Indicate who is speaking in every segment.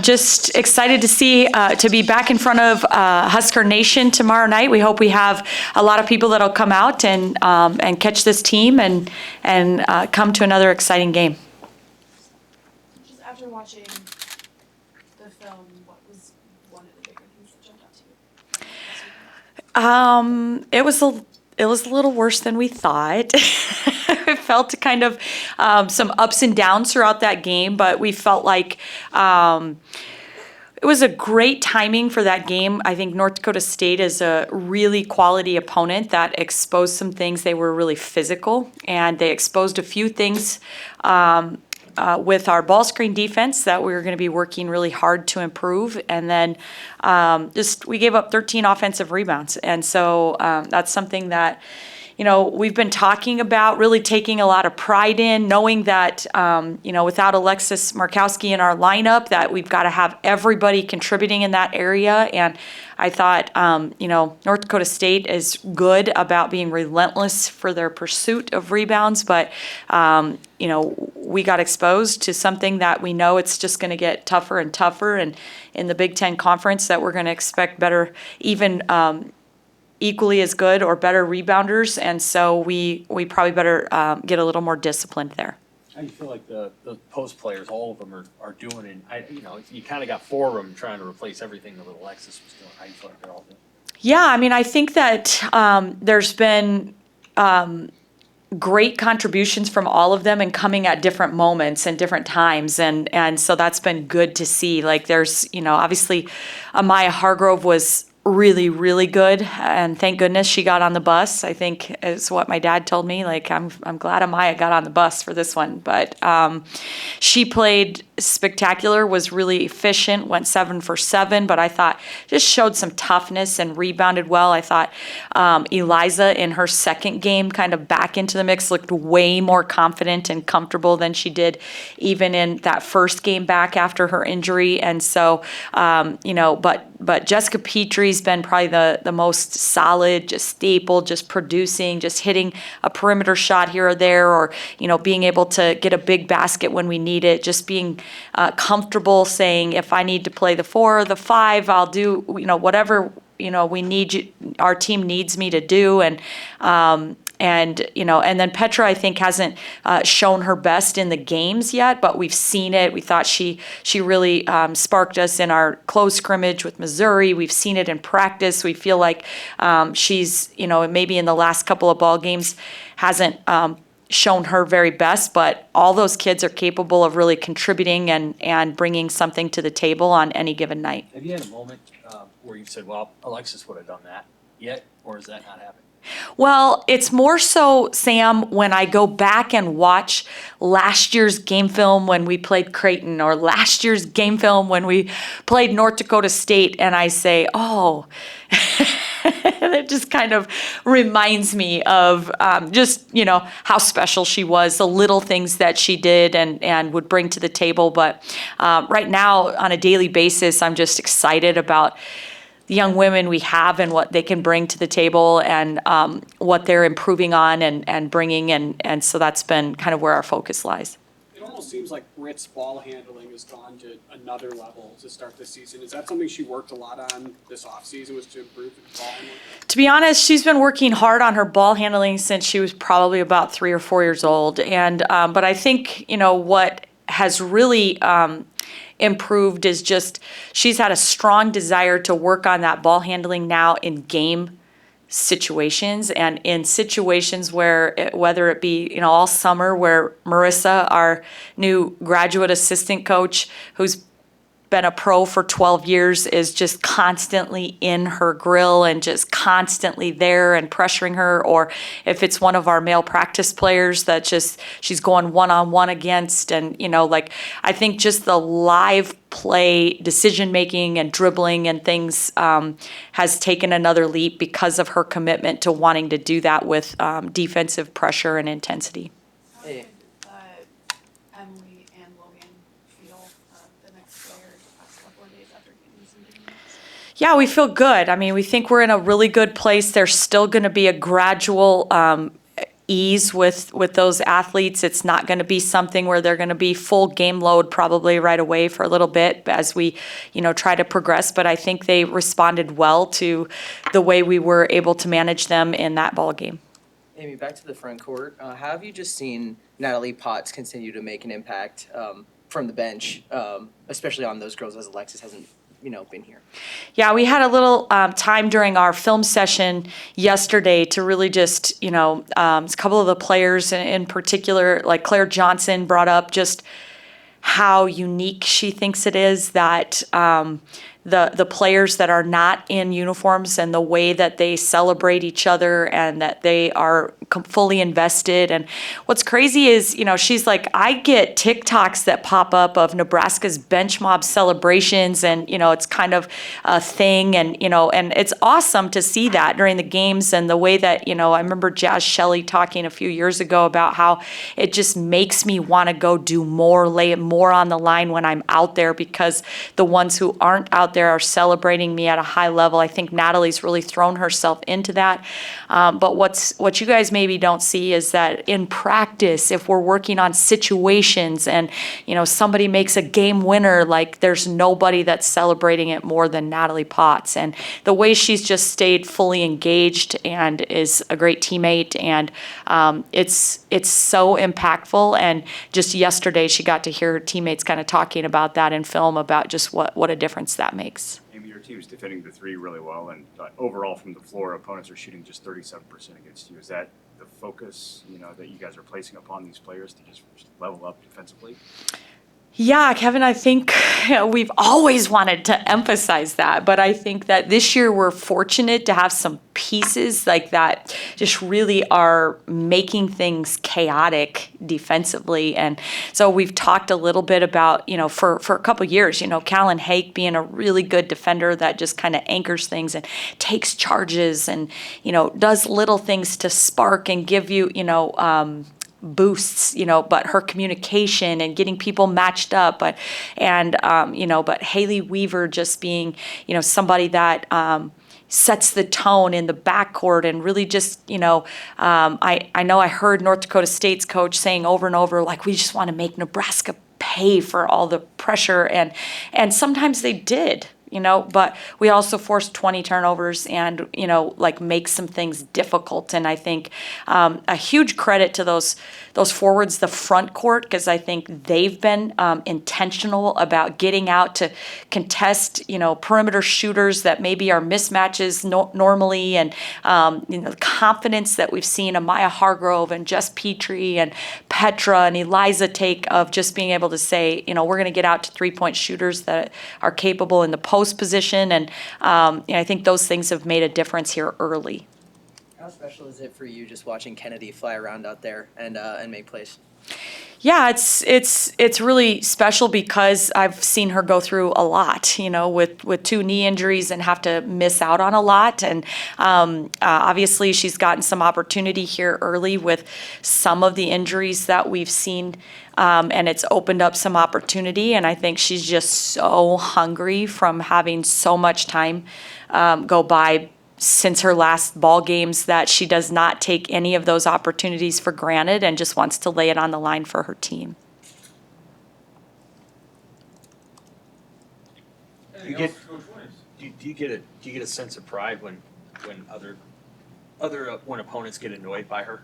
Speaker 1: Just excited to see to be back in front of Husker Nation tomorrow night. We hope we have a lot of people that'll come out and catch this team and come to another exciting game.
Speaker 2: Just after watching the film, what was one of the bigger things that jumped out to you?
Speaker 1: It was a little worse than we thought. It felt kind of some ups and downs throughout that game, but we felt like it was a great timing for that game. I think North Dakota State is a really quality opponent that exposed some things. They were really physical, and they exposed a few things with our ball screen defense that we were going to be working really hard to improve. And then we gave up 13 offensive rebounds. And so that's something that, we've been talking about, really taking a lot of pride in, knowing that, without Alexis Markowski in our lineup, that we've got to have everybody contributing in that area. And I thought, North Dakota State is good about being relentless for their pursuit of rebounds, but, we got exposed to something that we know it's just going to get tougher and tougher. And in the Big Ten Conference, that we're going to expect better, even equally as good or better rebounders. And so we probably better get a little more disciplined there.
Speaker 3: How do you feel like the post players, all of them are doing? And you kind of got four of them trying to replace everything that Alexis was doing. How do you feel like they're all doing?
Speaker 1: Yeah, I think that there's been great contributions from all of them and coming at different moments and different times. And so that's been good to see. Like there's, obviously Amaya Hargrove was really, really good, and thank goodness she got on the bus. I think is what my dad told me. Like I'm glad Amaya got on the bus for this one. But she played spectacular, was really efficient, went 7 for 7. But I thought just showed some toughness and rebounded well. I thought Eliza in her second game, kind of back into the mix, looked way more confident and comfortable than she did even in that first game back after her injury. And so, but Jessica Petrie's been probably the most solid, just staple, just producing, just hitting a perimeter shot here or there, or, being able to get a big basket when we need it, just being comfortable saying, if I need to play the 4 or the 5, I'll do, whatever, we need our team needs me to do. And then Petra, I think, hasn't shown her best in the games yet, but we've seen it. We thought she really sparked us in our close scrimmage with Missouri. We've seen it in practice. We feel like she's, maybe in the last couple of ball games hasn't shown her very best, but all those kids are capable of really contributing and bringing something to the table on any given night.
Speaker 3: Have you had a moment where you've said, well, Alexis would have done that yet, or is that not happening?
Speaker 1: Well, it's more so, Sam, when I go back and watch last year's game film when we played Creighton, or last year's game film when we played North Dakota State, and I say, oh, it just kind of reminds me of just, how special she was, the little things that she did and would bring to the table. But right now, on a daily basis, I'm just excited about the young women we have and what they can bring to the table and what they're improving on and bringing. And so that's been kind of where our focus lies.
Speaker 4: It almost seems like Britt's ball handling has gone to another level to start this season. Is that something she worked a lot on this offseason, was to improve the ball handling?
Speaker 1: To be honest, she's been working hard on her ball handling since she was probably about 3 or 4 years old. And but I think, what has really improved is just she's had a strong desire to work on that ball handling now in game situations and in situations where whether it be all summer, where Marissa, our new graduate assistant coach, who's been a pro for 12 years, is just constantly in her grill and just constantly there and pressuring her, or if it's one of our male practice players that just she's going one-on-one against. And I think just the live play decision making and dribbling and things has taken another leap because of her commitment to wanting to do that with defensive pressure and intensity.
Speaker 2: Hey. Emily and Logan feel the next player the past couple of days after getting some games?
Speaker 1: Yeah, we feel good. We think we're in a really good place. There's still going to be a gradual ease with those athletes. It's not going to be something where they're going to be full game load probably right away for a little bit as we, try to progress. But I think they responded well to the way we were able to manage them in that ball game.
Speaker 5: Amy, back to the front court. How have you just seen Natalie Potts continue to make an impact from the bench, especially on those girls as Alexis hasn't, been here?
Speaker 1: Yeah, we had a little time during our film session yesterday to really just, a couple of the players in particular, like Claire Johnson brought up just how unique she thinks it is that the players that are not in uniforms and the way that they celebrate each other and that they are fully invested. And what's crazy is, she's like, I get TikToks that pop up of Nebraska's bench mob celebrations, and, it's kind of a thing. And, and it's awesome to see that during the games and the way that, I remember Jazz Shelley talking a few years ago about how it just makes me want to go do more, lay it more on the line when I'm out there, because the ones who aren't out there are celebrating me at a high level. I think Natalie's really thrown herself into that. But what you guys maybe don't see is that in practice, if we're working on situations and, somebody makes a game winner, like there's nobody that's celebrating it more than Natalie Potts. And the way she's just stayed fully engaged and is a great teammate, and it's so impactful. And just yesterday, she got to hear her teammates kind of talking about that in film, about just what a difference that makes.
Speaker 6: Amy, your team's defending the three really well, and overall from the floor, opponents are shooting just 37% against you. Is that the focus, that you guys are placing upon these players to just level up defensively?
Speaker 1: Yeah, Kevin, I think we've always wanted to emphasize that, but I think that this year we're fortunate to have some pieces like that just really are making things chaotic defensively. And so we've talked a little bit about, for a couple of years, Callan Hake being a really good defender that just kind of anchors things and takes charges and, does little things to spark and give you, boosts, but her communication and getting people matched up, but Haley Weaver just being, somebody that sets the tone in the backcourt and really just, I know I heard North Dakota State's coach saying over and over, like, we just want to make Nebraska pay for all the pressure, and sometimes they did. But we also forced 20 turnovers and, make some things difficult. And I think a huge credit to those forwards, the front court, because I think they've been intentional about getting out to contest, perimeter shooters that maybe are mismatches normally. And, the confidence that we've seen Amaya Hargrove and Jess Petrie and Petra and Eliza take of just being able to say, we're going to get out to 3-point shooters that are capable in the post position, and I think those things have made a difference here early.
Speaker 5: How special is it for you just watching Kennedy fly around out there and make plays?
Speaker 1: Yeah, it's really special because I've seen her go through a lot, with 2 knee injuries and have to miss out on a lot. And obviously she's gotten some opportunity here early with some of the injuries that we've seen, and it's opened up some opportunity. And I think she's just so hungry from having so much time go by since her last ball games that she does not take any of those opportunities for granted and just wants to lay it on the line for her team.
Speaker 3: Do you get a sense of pride when when opponents get annoyed by her?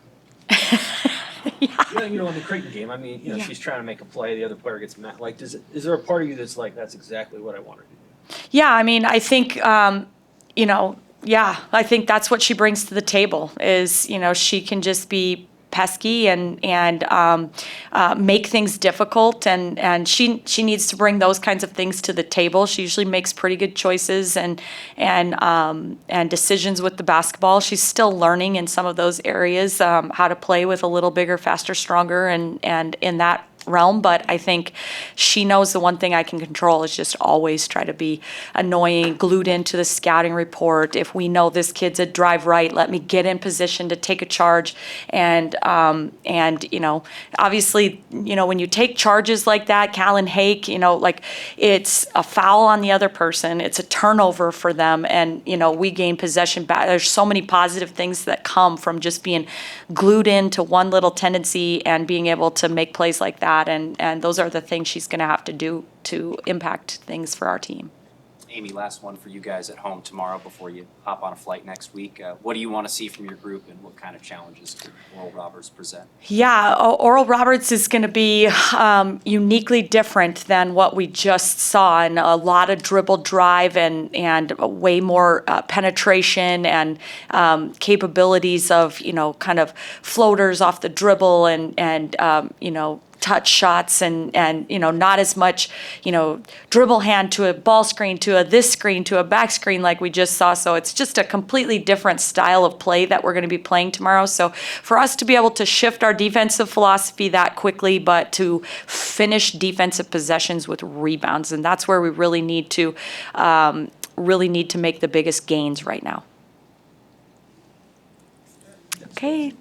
Speaker 1: Yeah.
Speaker 3: In the Creighton game, I mean, she's trying to make a play, the other player gets mad. Like, is there a part of you that's like, that's exactly what I want her to do?
Speaker 1: Yeah, I mean, I think, yeah, I think that's what she brings to the table is, she can just be pesky and make things difficult, and she needs to bring those kinds of things to the table. She usually makes pretty good choices and decisions with the basketball. She's still learning in some of those areas how to play with a little bigger, faster, stronger, and in that realm, but I think she knows the one thing I can control is just always try to be annoying, glued into the scouting report. If we know this kid's a drive right, let me get in position to take a charge. And obviously, when you take charges like that, Callan Hake, like it's a foul on the other person, it's a turnover for them, and we gain possession back. There's so many positive things that come from just being glued into one little tendency and being able to make plays like that. And those are the things she's going to have to do to impact things for our team.
Speaker 7: Amy, last one for you guys at home tomorrow before you hop on a flight next week. What do you want to see from your group, and what kind of challenges could Oral Roberts present?
Speaker 1: Yeah, Oral Roberts is going to be uniquely different than what we just saw, and a lot of dribble drive and way more penetration and capabilities of kind of floaters off the dribble and touch shots and not as much dribble hand to a ball screen to a this screen to a back screen like we just saw. So it's just a completely different style of play that we're going to be playing tomorrow. So for us to be able to shift our defensive philosophy that quickly, but to finish defensive possessions with rebounds, and that's where we really need to make the biggest gains right now. Okay.